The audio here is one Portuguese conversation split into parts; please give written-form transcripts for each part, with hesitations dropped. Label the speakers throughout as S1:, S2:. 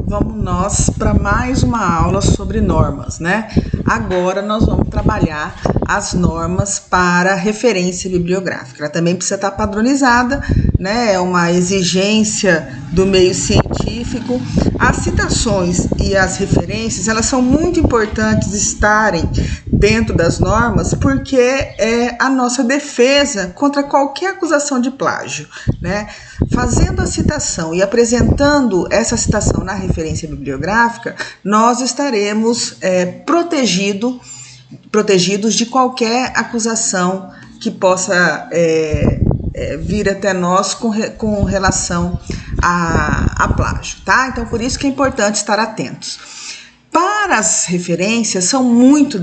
S1: vamos nós para mais uma aula sobre normas, né? Agora nós vamos trabalhar as normas para referência bibliográfica. Ela também precisa estar padronizada, né? É uma exigência do meio científico. As citações e as referências, elas são muito importantes estarem dentro das normas, porque é a nossa defesa contra qualquer acusação de plágio, né? Fazendo a citação e apresentando essa citação na referência bibliográfica, nós estaremos protegidos de qualquer acusação que possa vir até nós com relação a plágio, tá? Então, por isso que é importante estar atentos. Para as referências, são muitos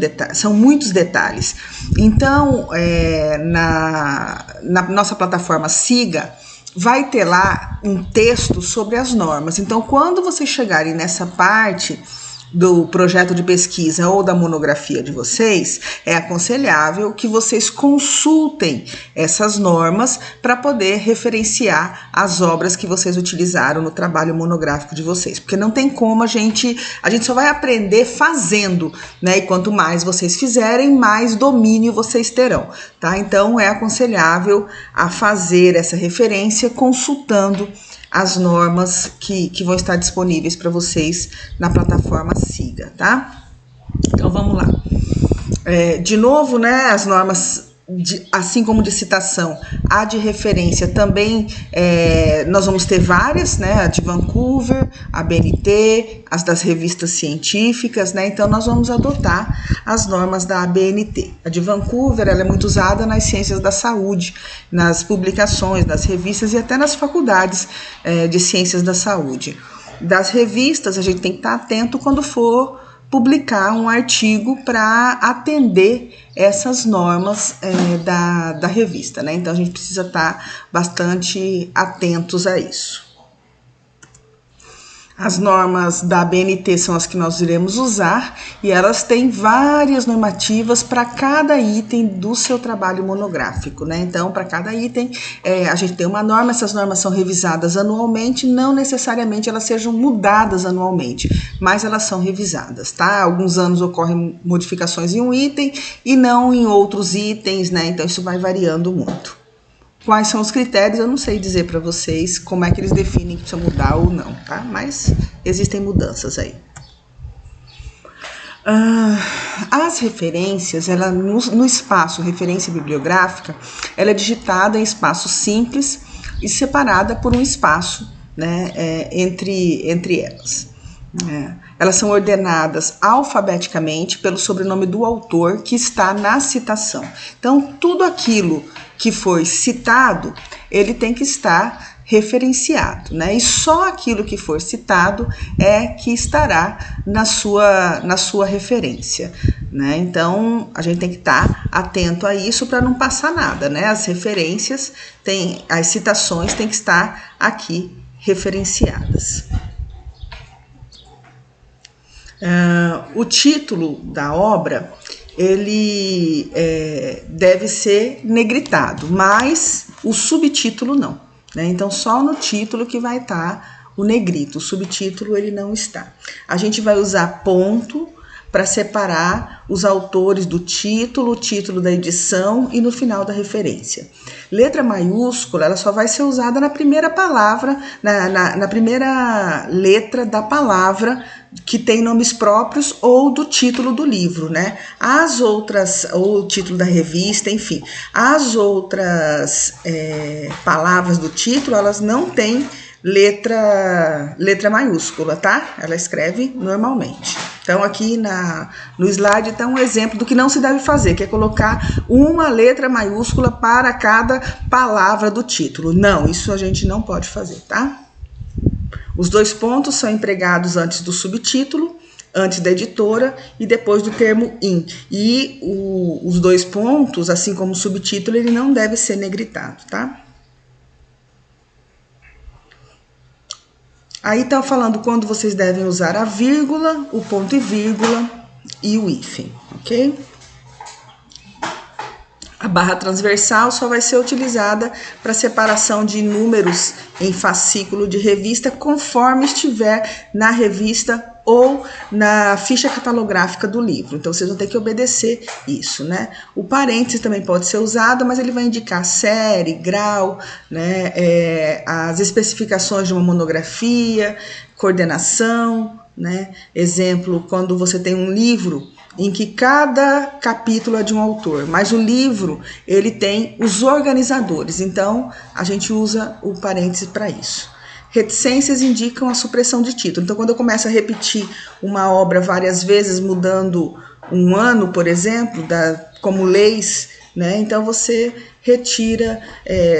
S1: detalhes. Então, na nossa plataforma Siga, vai ter lá um texto sobre as normas. Então, quando vocês chegarem nessa parte do projeto de pesquisa ou da monografia de vocês, é aconselhável que vocês consultem essas normas para poder referenciar as obras que vocês utilizaram no trabalho monográfico de vocês, porque não tem como a gente só vai aprender fazendo, né? E quanto mais vocês fizerem, mais domínio vocês terão, tá? Então é aconselhável a fazer essa referência consultando as normas que vão estar disponíveis para vocês na plataforma Siga, tá? Então, vamos lá. De novo, né, as normas, assim como de citação, a de referência também, nós vamos ter várias, né, a de Vancouver, a BNT, as das revistas científicas, né, então nós vamos adotar as normas da ABNT. A de Vancouver, ela é muito usada nas ciências da saúde, nas publicações, nas revistas e até nas faculdades de ciências da saúde. Das revistas, a gente tem que estar atento quando for publicar um artigo para atender essas normas da revista, né? Então, a gente precisa estar bastante atentos a isso. As normas da BNT são as que nós iremos usar e elas têm várias normativas para cada item do seu trabalho monográfico, né? Então, para cada item, a gente tem uma norma, essas normas são revisadas anualmente, não necessariamente elas sejam mudadas anualmente, mas elas são revisadas, tá? Alguns anos ocorrem modificações em um item e não em outros itens, né? Então, isso vai variando muito. Quais são os critérios, eu não sei dizer para vocês como é que eles definem que precisa mudar ou não, tá? Mas existem mudanças aí. As referências, ela no espaço referência bibliográfica, ela é digitada em espaço simples e separada por um espaço, né, entre elas. Elas são ordenadas alfabeticamente pelo sobrenome do autor que está na citação. Então, tudo aquilo que foi citado, ele tem que estar referenciado, né? E só aquilo que for citado é que estará na sua referência, né? Então, a gente tem que estar atento a isso para não passar nada, né? As referências, as citações têm que estar aqui referenciadas. O título da obra, ele deve ser negritado, mas o subtítulo não, né? Então, só no título que vai estar o negrito, o subtítulo ele não está. A gente vai usar ponto para separar os autores do título, o título da edição e no final da referência. Letra maiúscula, ela só vai ser usada na primeira palavra, na primeira letra da palavra que tem nomes próprios ou do título do livro, né? As outras, ou o título da revista, enfim. As outras palavras do título, elas não têm letra maiúscula, tá? Ela escreve normalmente. Então, aqui no slide está um exemplo do que não se deve fazer, que é colocar uma letra maiúscula para cada palavra do título. Não, isso a gente não pode fazer, tá? Os dois pontos são empregados antes do subtítulo, antes da editora e depois do termo in. E os dois pontos, assim como o subtítulo, ele não deve ser negritado, tá? Aí tá falando quando vocês devem usar a vírgula, o ponto e vírgula e o hífen, ok? A barra transversal só vai ser utilizada para separação de números em fascículo de revista, conforme estiver na revista ou na ficha catalográfica do livro. Então, vocês vão ter que obedecer isso, né? O parênteses também pode ser usado, mas ele vai indicar série, grau, né? As especificações de uma monografia, coordenação, né? Exemplo, quando você tem um livro em que cada capítulo é de um autor, mas o livro, ele tem os organizadores, então a gente usa o parêntese para isso. Reticências indicam a supressão de título, então quando eu começo a repetir uma obra várias vezes, mudando um ano, por exemplo, como leis, né? Então você retira,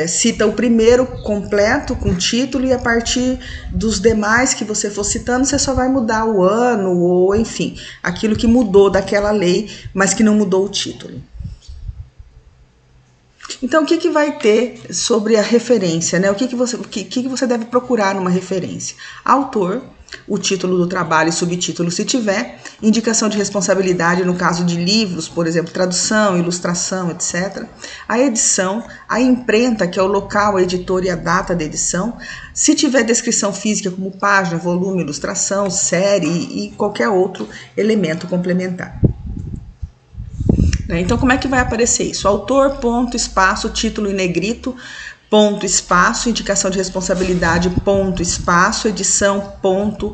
S1: cita o primeiro completo com título, e a partir dos demais que você for citando, você só vai mudar o ano, ou enfim, aquilo que mudou daquela lei, mas que não mudou o título. Então, o que vai ter sobre a referência, né? O que você deve procurar numa referência? Autor, o título do trabalho e subtítulo se tiver, indicação de responsabilidade no caso de livros, por exemplo, tradução, ilustração, etc. A edição, a imprenta, que é o local, a editora e a data da edição. Se tiver descrição física como página, volume, ilustração, série e qualquer outro elemento complementar. Então, como é que vai aparecer isso? Autor, ponto, espaço, título em negrito, ponto, espaço, indicação de responsabilidade, ponto, espaço, edição, ponto,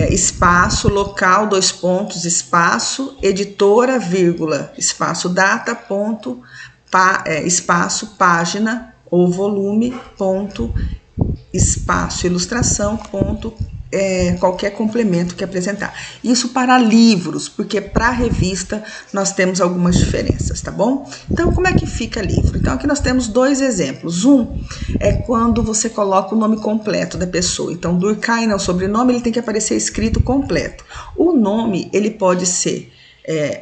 S1: espaço, local, dois pontos, espaço, editora, vírgula, espaço, data, ponto, espaço, página ou volume, ponto, espaço, ilustração, ponto, qualquer complemento que apresentar. Isso para livros, porque para revista nós temos algumas diferenças, tá bom? Então, como é que fica livro? Então, aqui nós temos dois exemplos. Um é quando você coloca o nome completo da pessoa. Então, Durkheim é o sobrenome, ele tem que aparecer escrito completo. O nome, ele pode ser,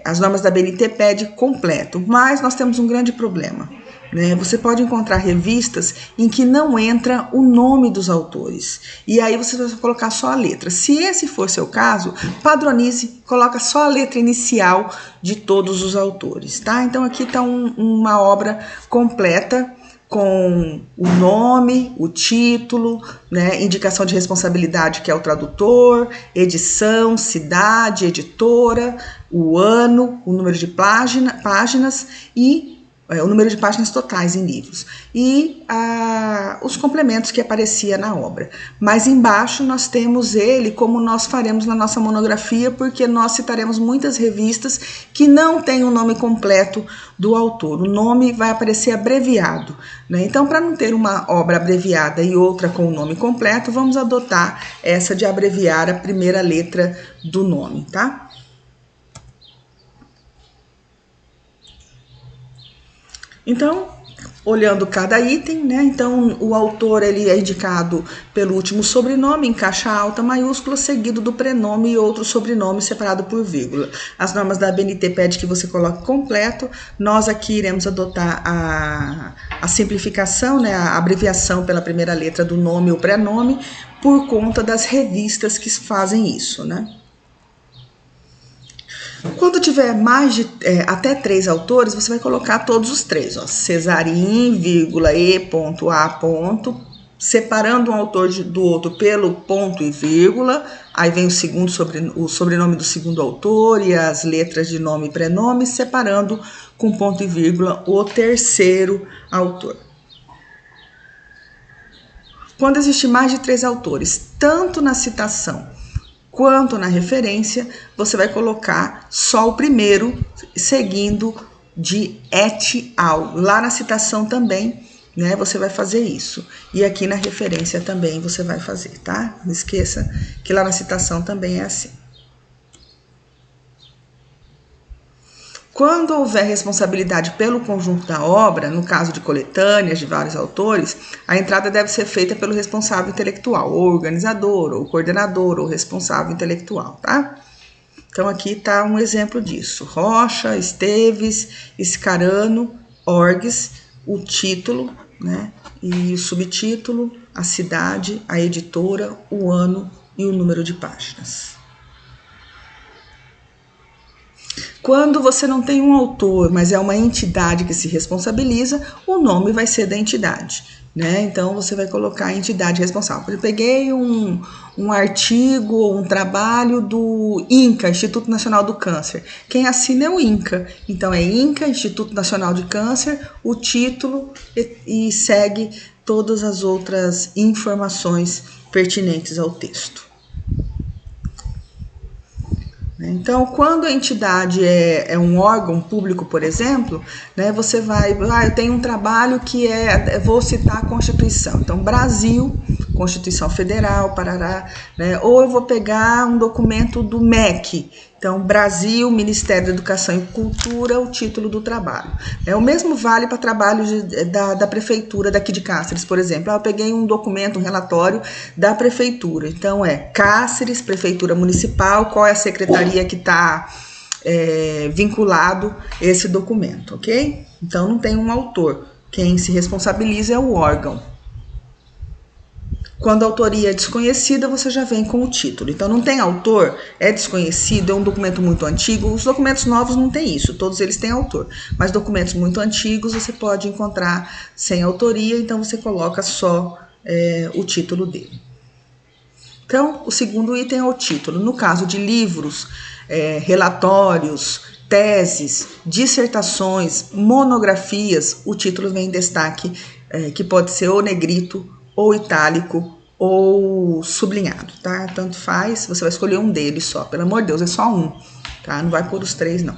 S1: as normas da BNT pedem completo, mas nós temos um grande problema. Você pode encontrar revistas em que não entra o nome dos autores, e aí você vai colocar só a letra. Se esse for seu caso, padronize, coloca só a letra inicial de todos os autores, tá? Então aqui está uma obra completa com o nome, o título, né, indicação de responsabilidade, que é o tradutor, edição, cidade, editora, o ano, o número de páginas e o número de páginas totais em livros e os complementos que aparecia na obra. Mas embaixo nós temos ele como nós faremos na nossa monografia, porque nós citaremos muitas revistas que não têm o nome completo do autor. O nome vai aparecer abreviado, né? Então, para não ter uma obra abreviada e outra com o nome completo, vamos adotar essa de abreviar a primeira letra do nome, tá? Então, olhando cada item, né? Então, o autor ele é indicado pelo último sobrenome, em caixa alta maiúscula, seguido do prenome e outro sobrenome separado por vírgula. As normas da BNT pedem que você coloque completo. Nós aqui iremos adotar a simplificação, né? A abreviação pela primeira letra do nome ou prenome, por conta das revistas que fazem isso, né? Quando tiver mais de até 3 autores, você vai colocar todos os 3, ó, Cesarim, vírgula, E.A. Separando um autor do outro pelo ponto e vírgula, aí vem o sobrenome do segundo autor e as letras de nome e prenome, separando com ponto e vírgula o terceiro autor. Quando existe mais de 3 autores, tanto na citação quanto na referência, você vai colocar só o primeiro, seguindo de et al. Lá na citação também, né, você vai fazer isso. E aqui na referência também você vai fazer, tá? Não esqueça que lá na citação também é assim. Quando houver responsabilidade pelo conjunto da obra, no caso de coletâneas de vários autores, a entrada deve ser feita pelo responsável intelectual, ou organizador, ou coordenador, ou responsável intelectual, tá? Então aqui está um exemplo disso. Rocha, Esteves, Scarano, Orges, o título, né? E o subtítulo, a cidade, a editora, o ano e o número de páginas. Quando você não tem um autor, mas é uma entidade que se responsabiliza, o nome vai ser da entidade, né? Então você vai colocar a entidade responsável. Eu peguei um artigo, um trabalho do INCA, Instituto Nacional do Câncer. Quem assina é o INCA. Então é INCA, Instituto Nacional de Câncer, o título e segue todas as outras informações pertinentes ao texto. Então, quando a entidade é um órgão público, por exemplo, né, você vai, eu tenho um trabalho que vou citar a Constituição. Então, Brasil, Constituição Federal, Parará, né, ou eu vou pegar um documento do MEC. Então, Brasil, Ministério da Educação e Cultura, o título do trabalho. O mesmo vale para trabalhos da prefeitura daqui de Cáceres, por exemplo. Eu peguei um documento, um relatório da prefeitura. Então, Cáceres, Prefeitura Municipal, qual é a secretaria que está vinculado esse documento, ok? Então, não tem um autor. Quem se responsabiliza é o órgão. Quando a autoria é desconhecida, você já vem com o título. Então, não tem autor, é desconhecido, é um documento muito antigo. Os documentos novos não tem isso, todos eles têm autor. Mas documentos muito antigos você pode encontrar sem autoria, então você coloca só o título dele. Então, o segundo item é o título. No caso de livros, relatórios, teses, dissertações, monografias, o título vem em destaque, que pode ser ou negrito, ou itálico, ou sublinhado, tá? Tanto faz, você vai escolher um deles só, pelo amor de Deus, é só um, tá? Não vai pôr os três, não.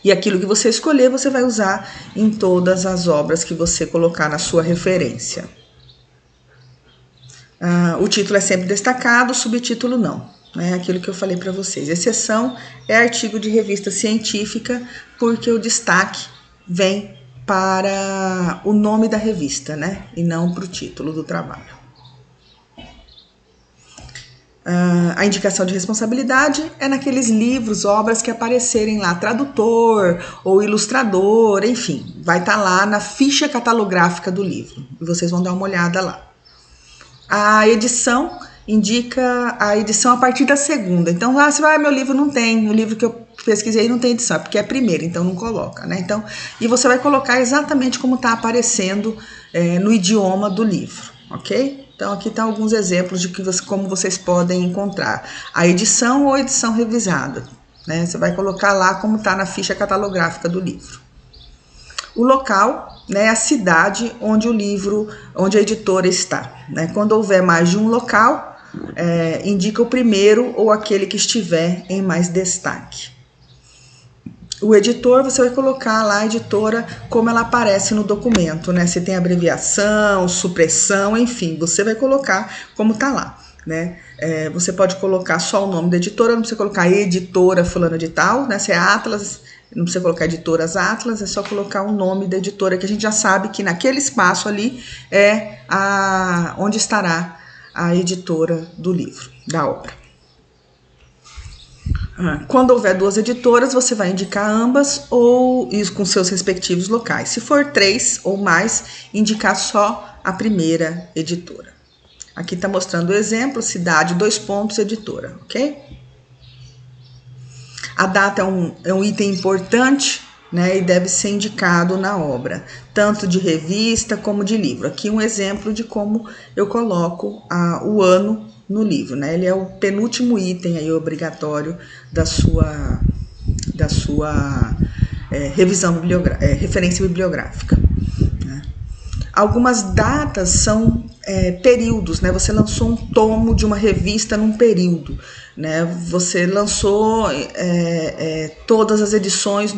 S1: E aquilo que você escolher, você vai usar em todas as obras que você colocar na sua referência. O título é sempre destacado, o subtítulo não, né? Aquilo que eu falei para vocês. Exceção é artigo de revista científica, porque o destaque vem para o nome da revista, né? E não para o título do trabalho. A indicação de responsabilidade é naqueles livros, obras que aparecerem lá, tradutor ou ilustrador, enfim, vai estar lá na ficha catalográfica do livro. E vocês vão dar uma olhada lá. A edição indica a edição a partir da segunda. Então, você vai, meu livro não tem, o livro que eu pesquisei não tem edição, é porque é a primeira, então não coloca, né? Então, e você vai colocar exatamente como está aparecendo no idioma do livro, ok? Então, aqui estão alguns exemplos de como vocês podem encontrar a edição ou edição revisada, né? Você vai colocar lá como está na ficha catalográfica do livro. O local, né, a cidade onde o livro, onde a editora está, né? Quando houver mais de um local, indica o primeiro ou aquele que estiver em mais destaque. O editor, você vai colocar lá a editora como ela aparece no documento, né? Se tem abreviação, supressão, enfim, você vai colocar como tá lá, né? Você pode colocar só o nome da editora, não precisa colocar editora fulana de tal, né? Se é Atlas, não precisa colocar editoras Atlas, é só colocar o nome da editora, que a gente já sabe que naquele espaço ali é onde estará a editora do livro, da obra. Quando houver duas editoras, você vai indicar ambas ou isso com seus respectivos locais. Se for 3 ou mais, indicar só a primeira editora. Aqui está mostrando o exemplo, cidade, 2 pontos, editora, ok? A data é um item importante, né, e deve ser indicado na obra, tanto de revista como de livro. Aqui um exemplo de como eu coloco o ano no livro, né? Ele é o penúltimo item aí obrigatório da sua revisão referência bibliográfica, né? Algumas datas são períodos, né? Você lançou um tomo de uma revista num período, né? Você lançou todas as edições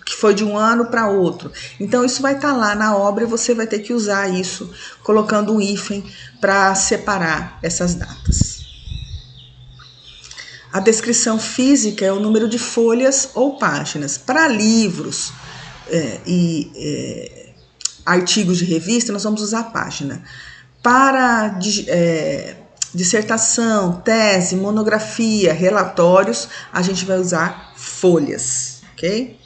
S1: que foi de um ano para outro. Então, isso vai estar lá na obra e você vai ter que usar isso, colocando um hífen para separar essas datas. A descrição física é o número de folhas ou páginas. Para livros artigos de revista, nós vamos usar a página. Para dissertação, tese, monografia, relatórios, a gente vai usar folhas, ok?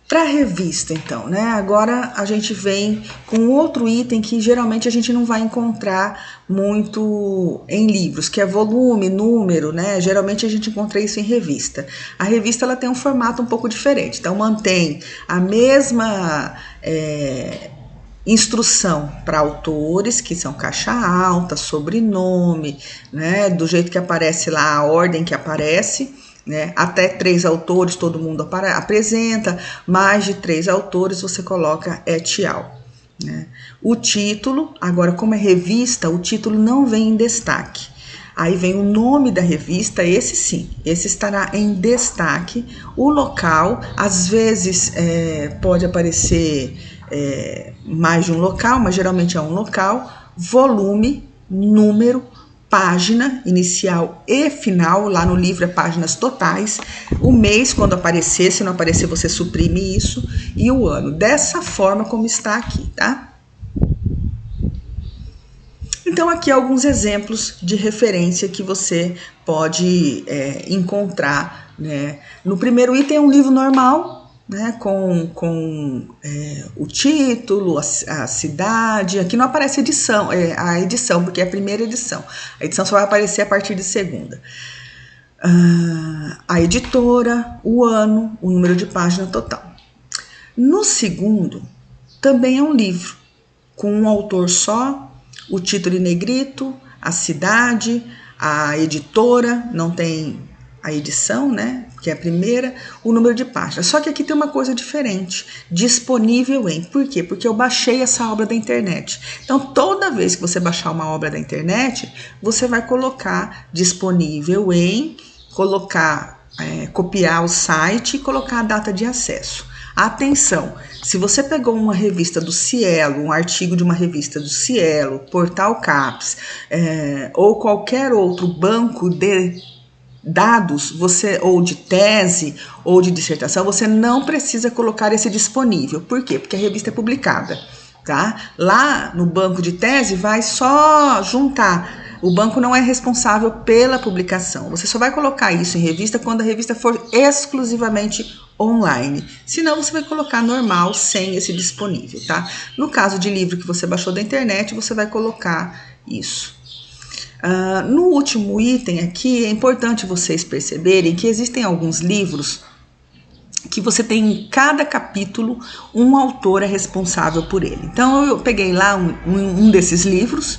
S1: Para revista, então, né? Agora a gente vem com outro item que geralmente a gente não vai encontrar muito em livros, que é volume, número, né? Geralmente a gente encontra isso em revista. A revista ela tem um formato um pouco diferente, então mantém a mesma instrução para autores, que são caixa alta, sobrenome, né? Do jeito que aparece lá, a ordem que aparece. Né? Até 3 autores todo mundo apresenta, mais de 3 autores você coloca et al. Né? O título, agora como é revista, o título não vem em destaque. Aí vem o nome da revista, esse sim, esse estará em destaque. O local, às vezes pode aparecer mais de um local, mas geralmente é um local. Volume, número, página inicial e final, lá no livro é páginas totais, o mês quando aparecer, se não aparecer você suprime isso, e o ano, dessa forma como está aqui, tá? Então aqui alguns exemplos de referência que você pode encontrar, né? No primeiro item é um livro normal, né, com o título, a cidade. Aqui não aparece a edição, porque é a primeira edição. A edição só vai aparecer a partir de segunda. A editora, o ano, o número de página total. No segundo, também é um livro, com um autor só, o título em negrito, a cidade, a editora, não tem a edição, né, que é a primeira, o número de páginas. Só que aqui tem uma coisa diferente, disponível em. Por quê? Porque eu baixei essa obra da internet. Então, toda vez que você baixar uma obra da internet, você vai colocar disponível em, copiar o site e colocar a data de acesso. Atenção, se você pegou uma revista do Cielo, um artigo de uma revista do Cielo, Portal Caps, ou qualquer outro banco de dados, ou de tese, ou de dissertação, você não precisa colocar esse disponível. Por quê? Porque a revista é publicada, tá? Lá no banco de tese vai só juntar. O banco não é responsável pela publicação. Você só vai colocar isso em revista quando a revista for exclusivamente online. Senão você vai colocar normal, sem esse disponível, tá? No caso de livro que você baixou da internet, você vai colocar isso. No último item aqui, é importante vocês perceberem que existem alguns livros que você tem em cada capítulo um autor responsável por ele. Então eu peguei lá um desses livros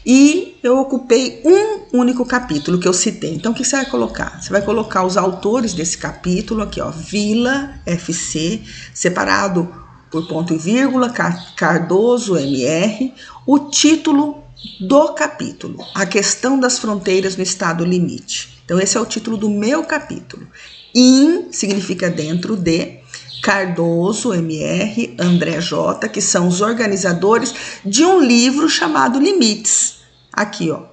S1: e eu ocupei um único capítulo que eu citei. Então o que você vai colocar? Você vai colocar os autores desse capítulo aqui, ó, Vila FC, separado por ponto e vírgula, Cardoso MR, o título do capítulo, a questão das fronteiras no estado limite. Então esse é o título do meu capítulo. In significa dentro de, Cardoso MR, André J, que são os organizadores de um livro chamado Limites. Aqui, ó,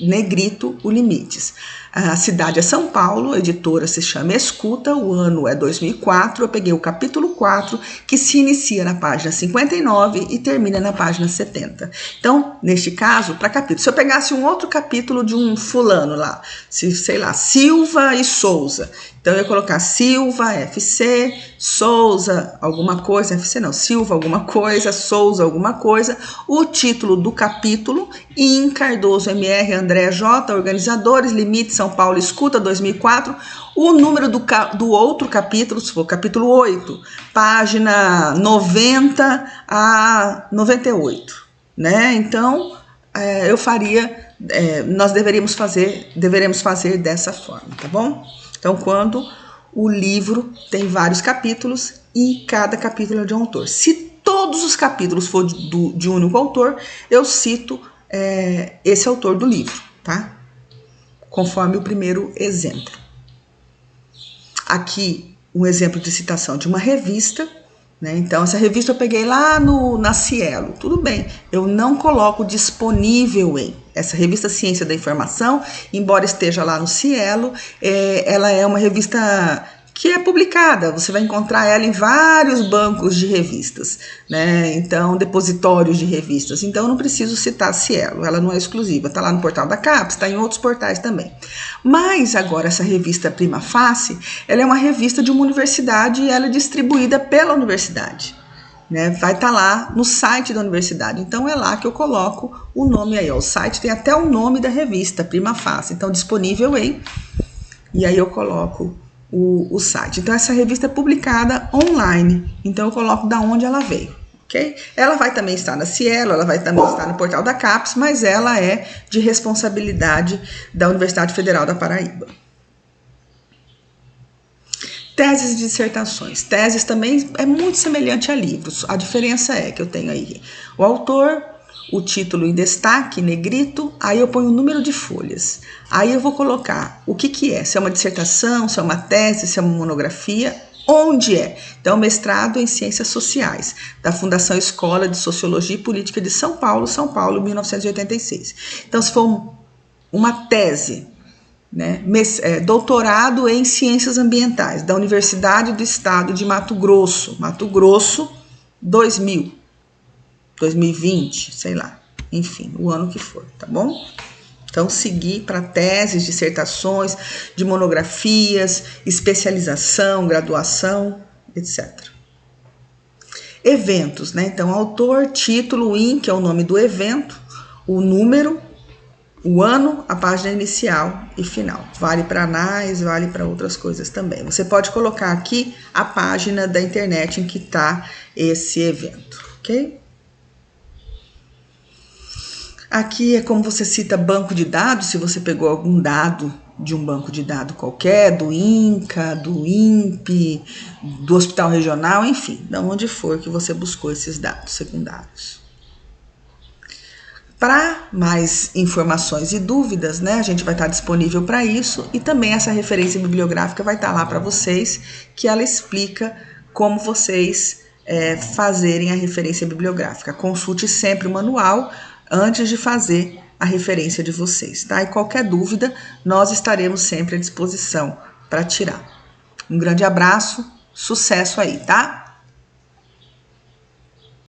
S1: negrito, o Limites. A cidade é São Paulo, a editora se chama Escuta, o ano é 2004, eu peguei o capítulo 4, que se inicia na página 59 e termina na página 70. Então, neste caso, para capítulo, se eu pegasse um outro capítulo de um fulano lá, sei lá, Silva e Souza, então eu ia colocar Silva, FC, Souza, alguma coisa, FC não, Silva, alguma coisa, Souza, alguma coisa, o título do capítulo, em Cardoso MR, André J, organizadores, Limites, São Paulo, Escuta, 2004, o número do outro capítulo, se for capítulo 8, página 90 a 98, né? Então, nós deveremos fazer dessa forma, tá bom? Então, quando o livro tem vários capítulos e cada capítulo é de um autor. Se todos os capítulos for de um único autor, eu cito esse autor do livro, tá? Conforme o primeiro exemplo. Aqui, um exemplo de citação de uma revista, né? Então, essa revista eu peguei lá na Cielo. Tudo bem, eu não coloco disponível em. Essa revista Ciência da Informação, embora esteja lá no Cielo, ela é uma revista que é publicada, você vai encontrar ela em vários bancos de revistas, né? Então, depositórios de revistas. Então, eu não preciso citar Cielo, ela não é exclusiva, está lá no portal da CAPES, está em outros portais também. Mas, agora, essa revista Prima Facie, ela é uma revista de uma universidade e ela é distribuída pela universidade, né? Vai estar lá no site da universidade, então é lá que eu coloco o nome aí, ó. O site tem até o nome da revista, Prima Facie, então disponível aí, e aí eu coloco o site. Então, essa revista é publicada online, então eu coloco da onde ela veio, ok? Ela vai também estar na Cielo, ela vai também estar no portal da CAPES, mas ela é de responsabilidade da Universidade Federal da Paraíba. Teses e dissertações. Teses também é muito semelhante a livros, a diferença é que eu tenho aí o autor, o título em destaque, negrito, aí eu ponho o número de folhas. Aí eu vou colocar o que é, se é uma dissertação, se é uma tese, se é uma monografia, onde é. Então, mestrado em Ciências Sociais, da Fundação Escola de Sociologia e Política de São Paulo, 1986. Então, se for uma tese, né, doutorado em Ciências Ambientais, da Universidade do Estado de Mato Grosso, 2000. 2020, sei lá, enfim, o ano que for, tá bom? Então, seguir para teses, dissertações, de monografias, especialização, graduação, etc. Eventos, né? Então, autor, título, IN, que é o nome do evento, o número, o ano, a página inicial e final. Vale para anais, vale para outras coisas também. Você pode colocar aqui a página da internet em que está esse evento, ok? Aqui é como você cita banco de dados, se você pegou algum dado de um banco de dados qualquer, do INCA, do INPE, do Hospital Regional, enfim, de onde for que você buscou esses dados secundários. Para mais informações e dúvidas, né, a gente vai estar disponível para isso, e também essa referência bibliográfica vai estar lá para vocês, que ela explica como vocês fazerem a referência bibliográfica. Consulte sempre o manual antes de fazer a referência de vocês, tá? E qualquer dúvida, nós estaremos sempre à disposição para tirar. Um grande abraço, sucesso aí, tá?